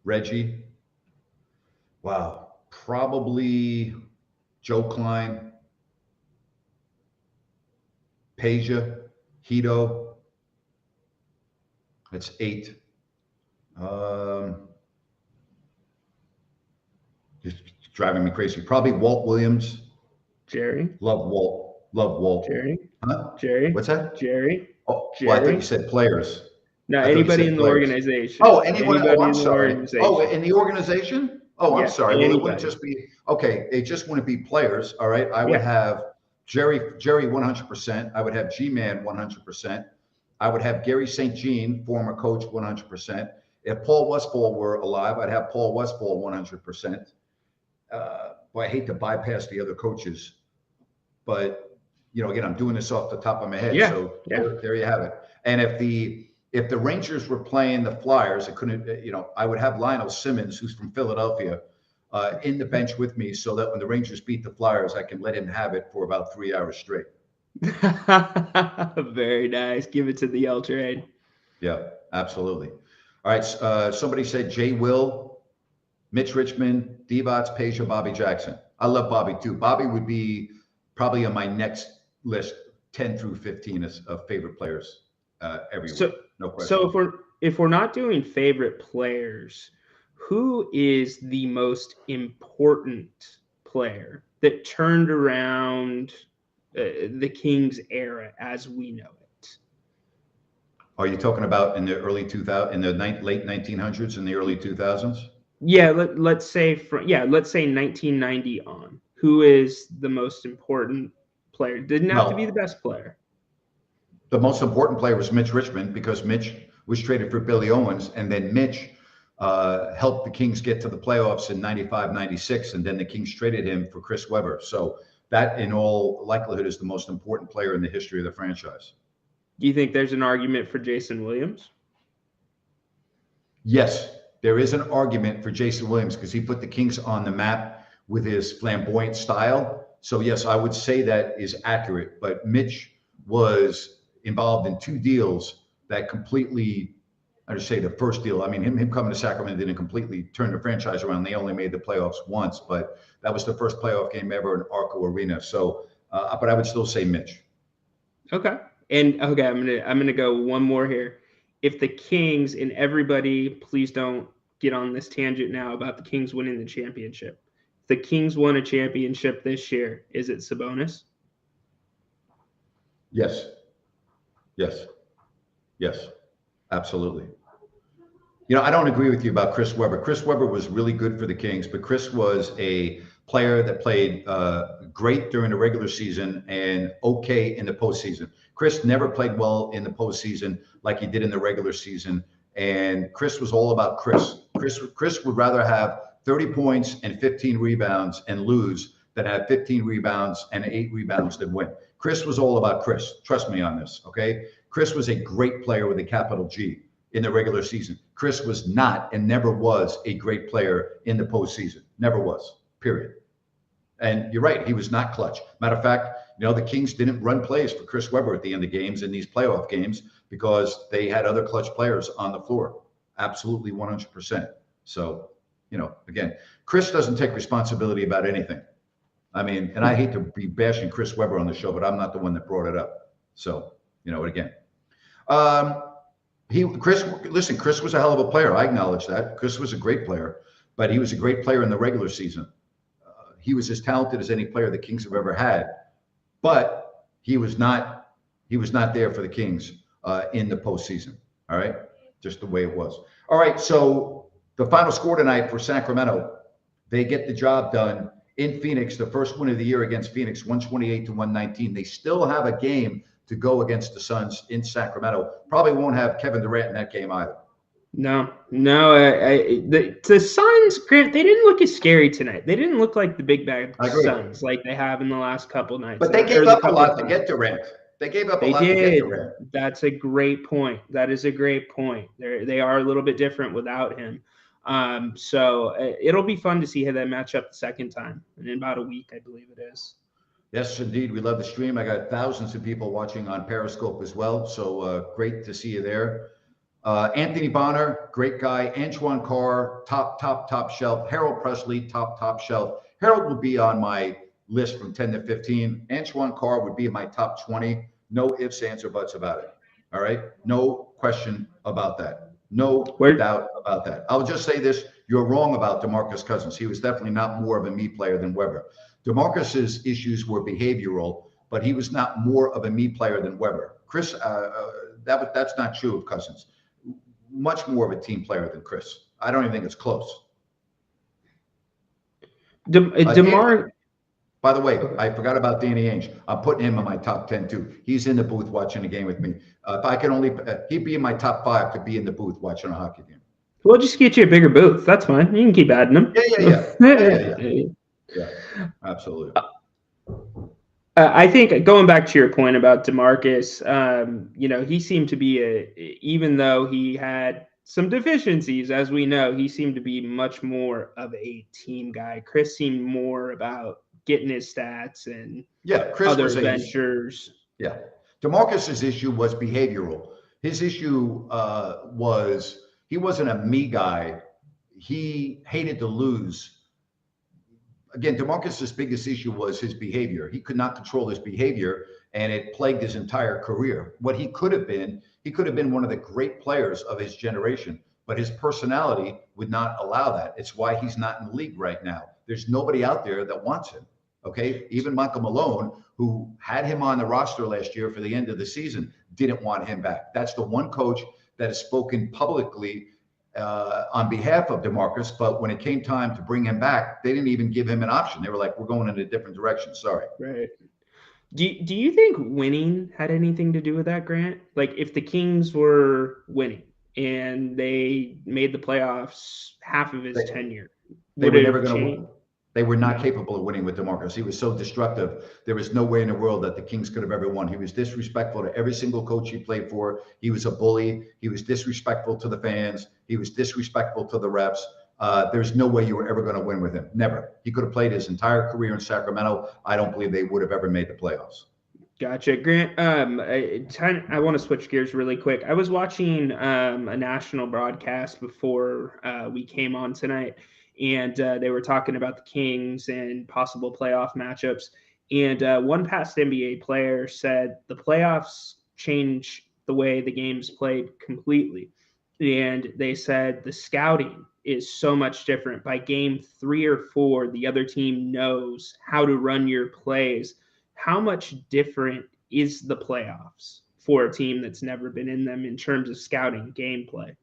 S1: Reggie. Wow. Probably Joe Klein, Peja, Hito. That's 8. Just driving me crazy. Probably Walt Williams.
S2: Jerry.
S1: Love Walt. Love Walt.
S2: Jerry.
S1: Huh?
S2: Jerry.
S1: What's that?
S2: Jerry.
S1: Oh,
S2: Jerry.
S1: well, I thought you said players.
S2: No,
S1: I thought you
S2: anybody
S1: said
S2: in the
S1: players.
S2: organization.
S1: Oh, anyone?
S2: Anybody
S1: Oh, I'm
S2: in the
S1: sorry.
S2: organization.
S1: Oh, in the organization? Oh, I'm
S2: Yeah,
S1: sorry. Well, it wouldn't
S2: anybody.
S1: just be okay. It just wouldn't be players. All right. I would
S2: Yeah.
S1: have Jerry 100%. I would have G-Man 100%. I would have Gary St. Jean, former coach, 100%. If Paul Westphal were alive, I'd have Paul Westphal 100%. Boy, I hate to bypass the other coaches, but again, I'm doing this off the top of my head.
S2: Yeah,
S1: So
S2: yeah.
S1: there you have it. And if the Rangers were playing the Flyers, it couldn't, I would have Lionel Simmons, who's from Philadelphia, in the bench with me, so that when the Rangers beat the Flyers, I can let him have it for about 3 hours straight.
S2: Very nice. Give it to the L trade.
S1: Yeah, absolutely. All right. Somebody said Jay Will, Mitch Richmond, Divac, Peja, Bobby Jackson. I love Bobby too. Bobby would be probably on my next list, 10 through 15 of favorite players everywhere. No question.
S2: So if we're not doing favorite players, who is the most important player that turned around the Kings era as we know it?
S1: Are you talking about in the early 2000s, in the late 1900s, and the early 2000s?
S2: Yeah, let's say 1990 on. Who is the most important player? Didn't have to be the best player.
S1: The most important player was Mitch Richmond, because Mitch was traded for Billy Owens, and then Mitch helped the Kings get to the playoffs in 95, 96, and then the Kings traded him for Chris Webber. So that, in all likelihood, is the most important player in the history of the franchise.
S2: Do you think there's an argument for Jason Williams?
S1: Yes, there is an argument for Jason Williams, because he put the Kings on the map with his flamboyant style. So yes, I would say that is accurate. But Mitch was involved in 2 deals that completely I just say the first deal. I mean, him coming to Sacramento didn't completely turn the franchise around. They only made the playoffs once, but that was the first playoff game ever in Arco Arena. So, but I would still say Mitch.
S2: Okay. And okay, I'm gonna go one more here. If the Kings, and everybody, please don't get on this tangent now about the Kings winning the championship. If the Kings won a championship this year, is it Sabonis?
S1: Yes. Yes. Yes. Absolutely. You know, I don't agree with you about Chris Webber. Chris Webber was really good for the Kings, but Chris was a player that played great during the regular season and okay in the postseason. Chris never played well in the postseason like he did in the regular season. And Chris was all about Chris. Chris would rather have 30 points and 15 rebounds and lose than have 15 rebounds and 8 rebounds than win. Chris was all about Chris. Trust me on this, okay? Chris was a great player with a capital G in the regular season. Chris was not and never was a great player in the postseason. Never was, period. And you're right, he was not clutch. Matter of fact, you know, the Kings didn't run plays for Chris Webber at the end of games in these playoff games because they had other clutch players on the floor. Absolutely 100%. So, you know, again, Chris doesn't take responsibility about anything. I mean, and I hate to be bashing Chris Webber on the show, but I'm not the one that brought it up. So, you know, again. Chris was a hell of a player. I acknowledge that. Chris was a great player, but he was a great player in the regular season. He was as talented as any player the Kings have ever had, but he was not there for the Kings in the postseason. All right, just the way it was. All right, so the final score tonight for Sacramento, they get the job done in Phoenix, the first win of the year against Phoenix, 128-119. They still have a game to go against the Suns in Sacramento. Probably won't have Kevin Durant in that game either.
S2: No. The Suns, Grant, they didn't look as scary tonight. They didn't look like the big bad Suns like they have in the last couple nights.
S1: But they gave up a lot to get Durant. They gave up a lot to get Durant.
S2: That's a great point. That is a great point. They are a little bit different without him. So it'll be fun to see how they match up the second time in about a week, I believe it is.
S1: Yes, indeed. We love the stream. I got thousands of people watching on Periscope as well. So great to see you there. Anthony Bonner, great guy. Antoine Carr, top shelf. Harold Presley, top shelf. Harold would be on my list from 10 to 15. Antoine Carr would be in my top 20. No ifs, ands, or buts about it. All right? No question about that. No doubt about that. I'll just say this. You're wrong about DeMarcus Cousins. He was definitely not more of a me player than Webber. DeMarcus's issues were behavioral, but he was not more of a me player than Webber. Chris, that's not true of Cousins. Much more of a team player than Chris. I don't even think it's close. By the way, I forgot about Danny Ainge. I'm putting him in my top 10 too. He's in the booth watching the game with me. If I could only, he'd be in my top 5 to be in the booth watching a hockey game.
S2: We'll just get you a bigger booth. That's fine. You can keep adding them.
S1: Yeah, absolutely.
S2: I think going back to your point about DeMarcus, you know, he seemed to be even though he had some deficiencies, as we know, he seemed to be much more of a team guy. Chris seemed more about getting his stats and
S1: Chris
S2: other ventures.
S1: DeMarcus's issue was behavioral. His issue was he wasn't a me guy. He hated to lose. Again, DeMarcus's biggest issue was his behavior. He could not control his behavior, and it plagued his entire career. What he could have been one of the great players of his generation, but his personality would not allow that. It's why he's not in the league right now. There's nobody out there that wants him, okay? Even Michael Malone, who had him on the roster last year for the end of the season, didn't want him back. That's the one coach that has spoken publicly on behalf of DeMarcus, but when it came time to bring him back, they didn't even give him an option. They were like, we're going in a different direction. Sorry.
S2: Right. Do you think winning had anything to do with that, Grant? Like if the Kings were winning and they made the playoffs half of his tenure,
S1: they were never going to win. They were not capable of winning with DeMarcus. He was so destructive. There was no way in the world that the Kings could have ever won. He was disrespectful to every single coach he played for. He was a bully. He was disrespectful to the fans. He was disrespectful to the refs. There's no way you were ever going to win with him. Never. He could have played his entire career in Sacramento. I don't believe they would have ever made the playoffs.
S2: Gotcha. Grant, I want to switch gears really quick. I was watching a national broadcast before we came on tonight, and they were talking about the Kings and possible playoff matchups. And one past NBA player said the playoffs change the way the game's played completely. And they said the scouting is so much different. By game 3 or 4, the other team knows how to run your plays. How much different is the playoffs for a team that's never been in them in terms of scouting gameplay?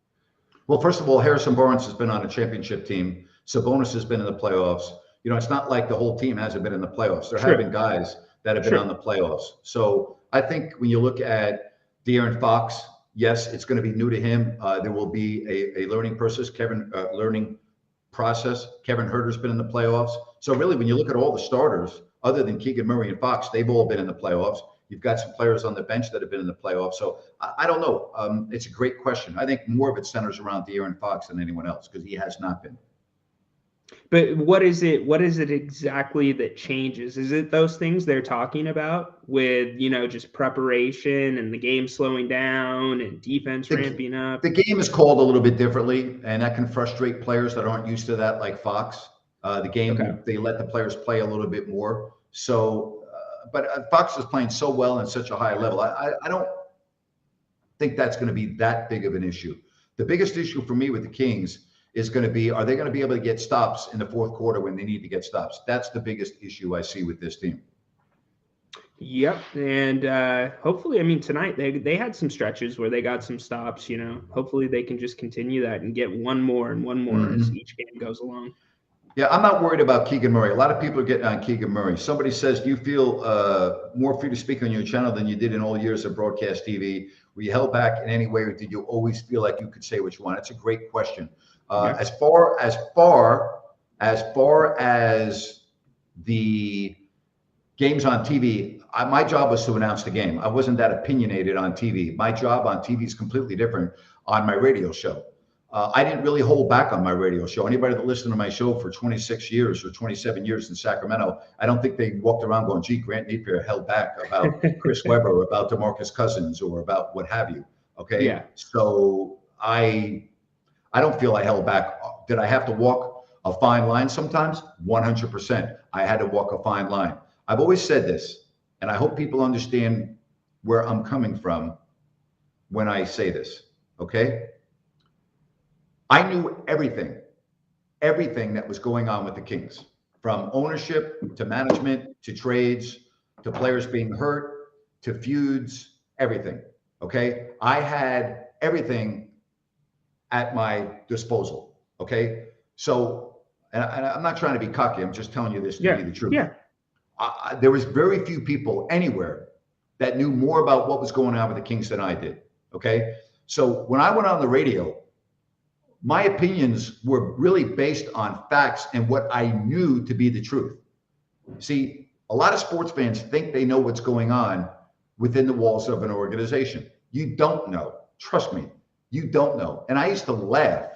S1: Well, first of all, Harrison Barnes has been on a championship team. Sabonis has been in the playoffs. It's not like the whole team hasn't been in the playoffs. There have been guys that have been on the playoffs. So I think when you look at De'Aaron Fox, yes, it's going to be new to him. There will be a learning process. Kevin Huerter's been in the playoffs. So really, when you look at all the starters, other than Keegan Murray and Fox, they've all been in the playoffs. You've got some players on the bench that have been in the playoffs. So I don't know. It's a great question. I think more of it centers around De'Aaron Fox than anyone else because he has not been.
S2: But what is it exactly that changes? Is it those things they're talking about with, just preparation and the game slowing down and defense ramping up?
S1: The game is called a little bit differently, and that can frustrate players that aren't used to that, like Fox. The game, they let the players play a little bit more. So, but Fox is playing so well and such a high level. I don't think that's going to be that big of an issue. The biggest issue for me with the Kings is going to be, are they going to be able to get stops in the fourth quarter when they need to get stops? That's the biggest issue I see with this team.
S2: Yep. And hopefully, tonight they had some stretches where they got some stops, hopefully they can just continue that and get one more as each game goes along.
S1: Yeah, I'm not worried about Keegan Murray. A lot of people are getting on Keegan Murray. Somebody says, do you feel more free to speak on your channel than you did in all years of broadcast TV? Were you held back in any way, or did you always feel like you could say what you want? It's a great question. As far as the games on TV, my job was to announce the game. I wasn't that opinionated on TV. My job on TV is completely different on my radio show. I didn't really hold back on my radio show. Anybody that listened to my show for 26 years or 27 years in Sacramento, I don't think they walked around going, gee, Grant Napier held back about Chris Webber, or about DeMarcus Cousins, or about what have you. Okay.
S2: Yeah.
S1: So I don't feel I held back. Did I have to walk a fine line sometimes? 100%. I had to walk a fine line. I've always said this, and I hope people understand where I'm coming from when I say this, okay? I knew everything that was going on with the Kings, from ownership to management to trades to players being hurt to feuds, everything, okay? I had everything at my disposal, okay? So, and I'm not trying to be cocky, I'm just telling you this to be the truth.
S2: Yeah.
S1: There was very few people anywhere that knew more about what was going on with the Kings than I did, okay? So when I went on the radio, my opinions were really based on facts and what I knew to be the truth. See, a lot of sports fans think they know what's going on within the walls of an organization. You don't know. Trust me, you don't know. And I used to laugh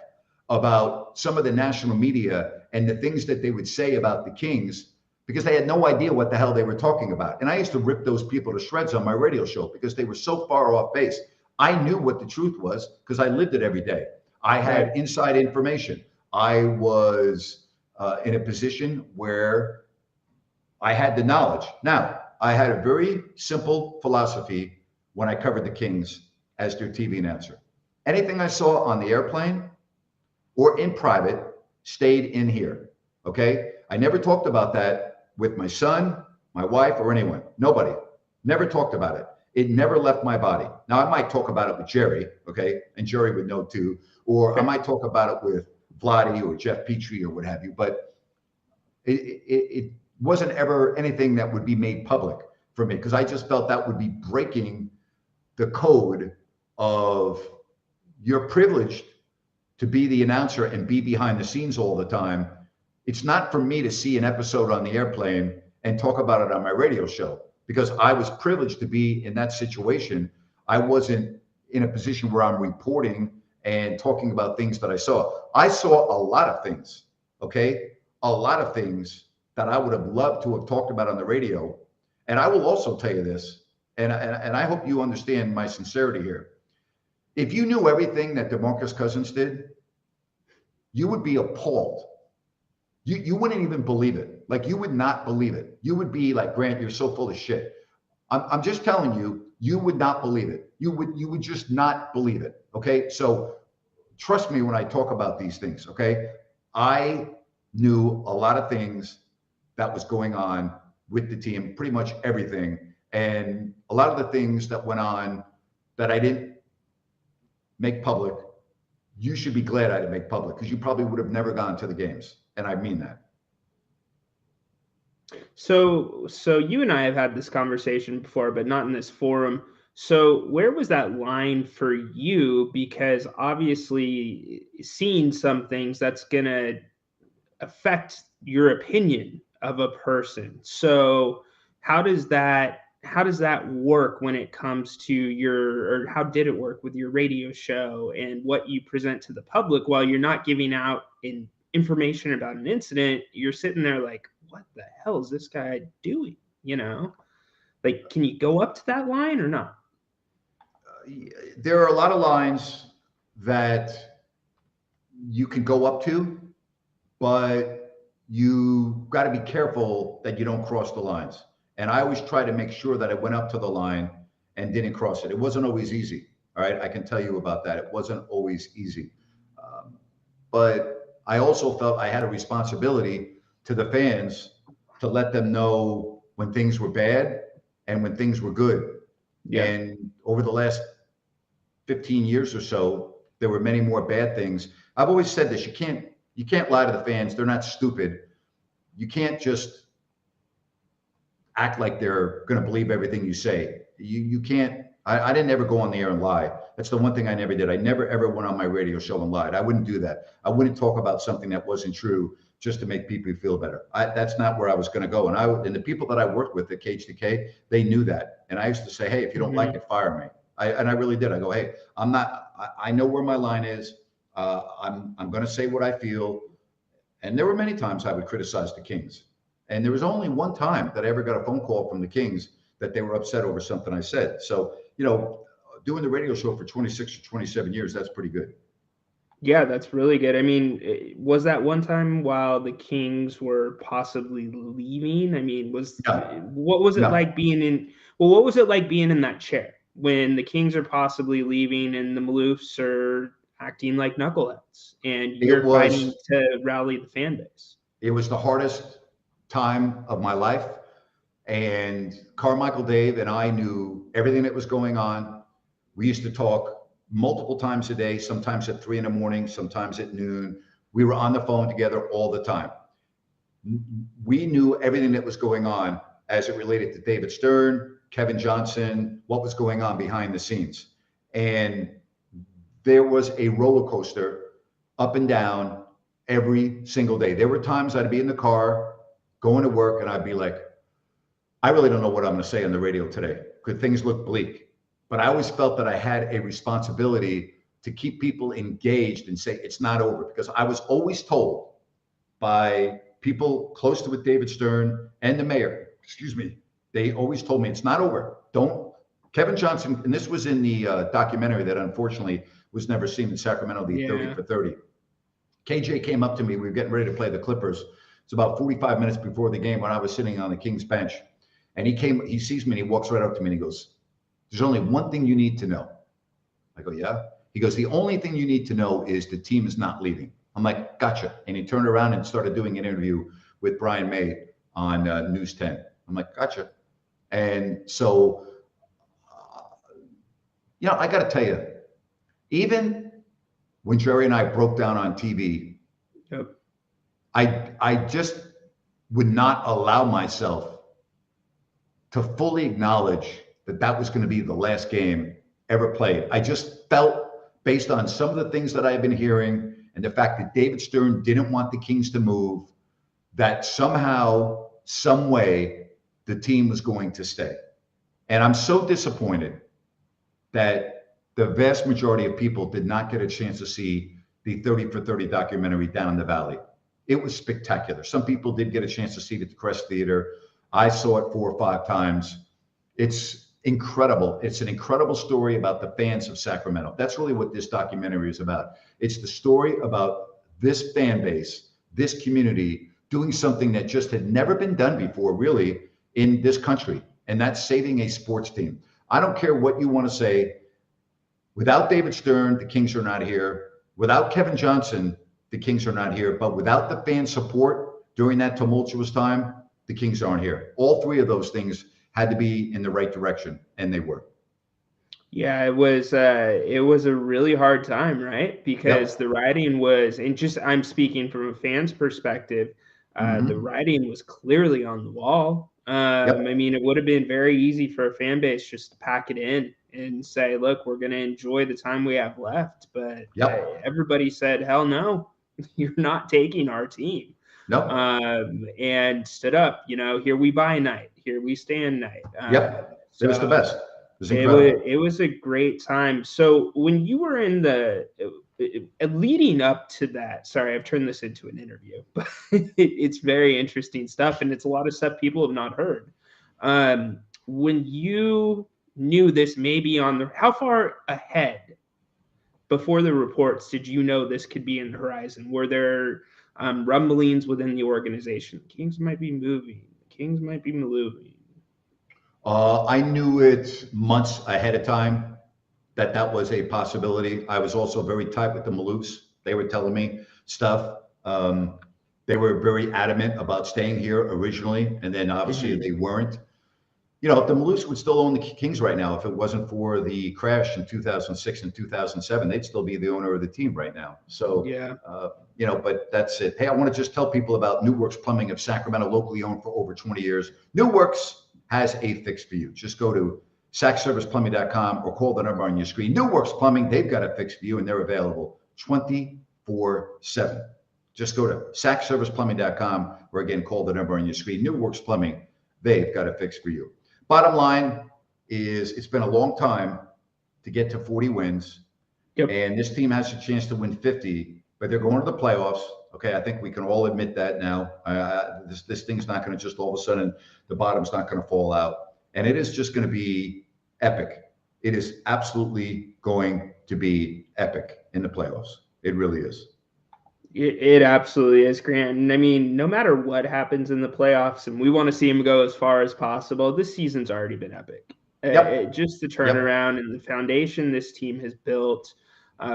S1: about some of the national media and the things that they would say about the Kings because they had no idea what the hell they were talking about. And I used to rip those people to shreds on my radio show because they were so far off base. I knew what the truth was because I lived it every day. I had inside information. I was in a position where I had the knowledge. Now, I had a very simple philosophy when I covered the Kings as their TV announcer. Anything I saw on the airplane or in private stayed in here, okay? I never talked about that with my son, my wife, or anyone. Nobody. Never talked about it. It never left my body. Now, I might talk about it with Jerry, okay? And Jerry would know too. Or I might talk about it with Vladdy or Jeff Petrie or what have you. But it wasn't ever anything that would be made public for me because I just felt that would be breaking the code of you're privileged to be the announcer and be behind the scenes all the time. It's not for me to see an episode on the airplane and talk about it on my radio show because I was privileged to be in that situation. I wasn't in a position where I'm reporting and talking about things that I saw. I saw a lot of things, okay? A lot of things that I would have loved to have talked about on the radio. And I will also tell you this, and I hope you understand my sincerity here. If you knew everything that DeMarcus Cousins did, you would be appalled. You wouldn't even believe it. Like, you would not believe it. You would be like, Grant, you're so full of shit. I'm just telling you, you would not believe it. You would just not believe it. Okay. So trust me when I talk about these things. Okay. I knew a lot of things that was going on with the team, pretty much everything. And a lot of the things that went on that I didn't make public, you should be glad I didn't make public, because you probably would have never gone to the games. And I mean that.
S2: So you and I have had this conversation before, but not in this forum. So where was that line for you? Because obviously seeing some things, that's going to affect your opinion of a person. So how does that work when it comes to or how did it work with your radio show and what you present to the public? While you're not giving out information about an incident, you're sitting there like, what the hell is this guy doing? Like, can you go up to that line or not?
S1: There are a lot of lines that you can go up to, but you got to be careful that you don't cross the lines. And I always try to make sure that I went up to the line and didn't cross it. It wasn't always easy. All right. I can tell you about that. It wasn't always easy. But I also felt I had a responsibility to the fans to let them know when things were bad and when things were good. Yeah. And over the last 15 years or so, there were many more bad things. I've always said this: you can't lie to the fans. They're not stupid. You can't just act like they're going to believe everything you say. You can't. I didn't ever go on the air and lie. That's the one thing I never did. I never ever went on my radio show and lied. I wouldn't do that. I wouldn't talk about something that wasn't true just to make people feel better. That's not where I was going to go. And the people that I worked with at Cage to K, they knew that. And I used to say, hey, if you don't like it, fire me. And I really did. I go, hey, I know where my line is. I'm going to say what I feel. And there were many times I would criticize the Kings. And there was only one time that I ever got a phone call from the Kings that they were upset over something I said. So, doing the radio show for 26 or 27 years, that's pretty good.
S2: Yeah, that's really good. I mean, was that one time while the Kings were possibly leaving? I mean, what was it like being in that chair when the Kings are possibly leaving and the Maloofs are acting like knuckleheads and you're fighting to rally the fan base?
S1: It was the hardest time of my life. And Carmichael Dave and I knew everything that was going on. We used to talk multiple times a day, sometimes at 3 a.m, sometimes at noon. We were on the phone together all the time. We knew everything that was going on as it related to David Stern, Kevin Johnson, what was going on behind the scenes. And there was a roller coaster up and down every single day. There were times I'd be in the car going to work and I'd be like, I really don't know what I'm going to say on the radio today because things look bleak. But I always felt that I had a responsibility to keep people engaged and say it's not over, because I was always told by people close to with David Stern and the mayor, they always told me it's not over. Kevin Johnson, and this was in the documentary that unfortunately was never seen in Sacramento, the 30 for 30. KJ came up to me. We were getting ready to play the Clippers. It's about 45 minutes before the game when I was sitting on the Kings bench. And he sees me and he walks right up to me and he goes, there's only one thing you need to know. I go, yeah. He goes, the only thing you need to know is the team is not leaving. I'm like, gotcha. And he turned around and started doing an interview with Brian May on News 10. I'm like, gotcha. And so, I got to tell you, even when Jerry and I broke down on TV, I just would not allow myself to fully acknowledge that was going to be the last game ever played. I just felt, based on some of the things that I've been hearing and the fact that David Stern didn't want the Kings to move, that somehow, some way, the team was going to stay. And I'm so disappointed that the vast majority of people did not get a chance to see the 30 for 30 documentary down in the Valley. It was spectacular. Some people did get a chance to see it at the Crest Theater. I saw it 4 or 5 times. incredible. It's an incredible story about the fans of Sacramento. That's really what this documentary is about. It's the story about this fan base, this community doing something that just had never been done before, really, in this country, and that's saving a sports team. I don't care what you want to say. Without David Stern, the Kings are not here. Without Kevin Johnson, the Kings are not here. But without the fan support during that tumultuous time, the Kings aren't here. All three of those things had to be in the right direction, and they were.
S2: Yeah, it was a really hard time, right? Because the writing was, and just I'm speaking from a fan's perspective, the writing was clearly on the wall. I mean, it would have been very easy for a fan base just to pack it in and say, look, we're going to enjoy the time we have left. But everybody said, hell no, you're not taking our team.
S1: No.
S2: And stood up, you know, here we buy night, here we stand night.
S1: It was the best.
S2: It was a great time. So when you were in the leading up to that, sorry, I've turned this into an interview, but it's very interesting stuff, and it's a lot of stuff people have not heard. When you knew this maybe on the, how far ahead before the reports did you know this could be in the horizon? Were there rumblings within the organization? The Kings might be moving. The Kings might be moving.
S1: I knew it months ahead of time that was a possibility. I was also very tight with the Maloofs. They were telling me stuff. They were very adamant about staying here originally, and then obviously they weren't. You know, if the Maloofs would still own the Kings right now, if it wasn't for the crash in 2006 and 2007, they'd still be the owner of the team right now. So, you know, but that's it. Hey, I want to just tell people about New Works Plumbing of Sacramento, locally owned for over 20 years. New Works has a fix for you. Just go to sacserviceplumbing.com or call the number on your screen. New Works Plumbing, they've got a fix for you, and they're available 24/7. Just go to sacserviceplumbing.com or again, call the number on your screen. New Works Plumbing, they've got a fix for you. Bottom line is it's been a long time to get to 40 wins. And this team has a chance to win 50, but they're going to the playoffs. Okay, I think we can all admit that now. This thing's not going to just all of a sudden, the bottom's not going to fall out. And it is just going to be epic. It is absolutely going to be epic in the playoffs. It really is.
S2: It absolutely is, Grant. And I mean, no matter what happens in the playoffs, and we want to see him go as far as possible, this season's already been epic. Just the turnaround and the foundation this team has built.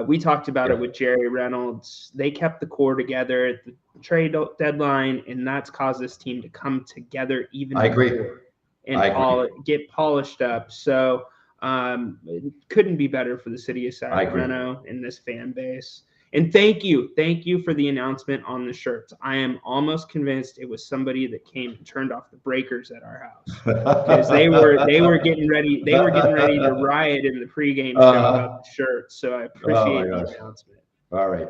S2: We talked about it with Jerry Reynolds. They kept the core together at the trade deadline, and that's caused this team to come together even more and get polished up. So it couldn't be better for the city of Sacramento and this fan base. And thank you for the announcement on the shirts. I am almost convinced it was somebody that came and turned off the breakers at our house because they were getting ready. They were getting ready to riot in the pregame show about the shirts. So I appreciate the announcement.
S1: All right,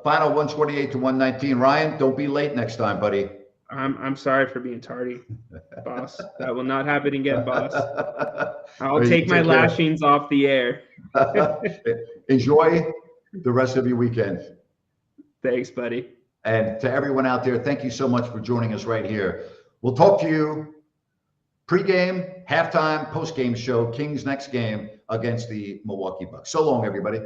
S1: final 128 to 119. Ryan, don't be late next time, buddy.
S2: I'm sorry for being tardy, boss. That will not happen again, boss. I'll take my lashings off the air.
S1: Enjoy the rest of your weekend.
S2: Thanks, buddy.
S1: And to everyone out there, thank you so much for joining us right here. We'll talk to you pregame, halftime, postgame show, Kings next game against the Milwaukee Bucks. So long, everybody.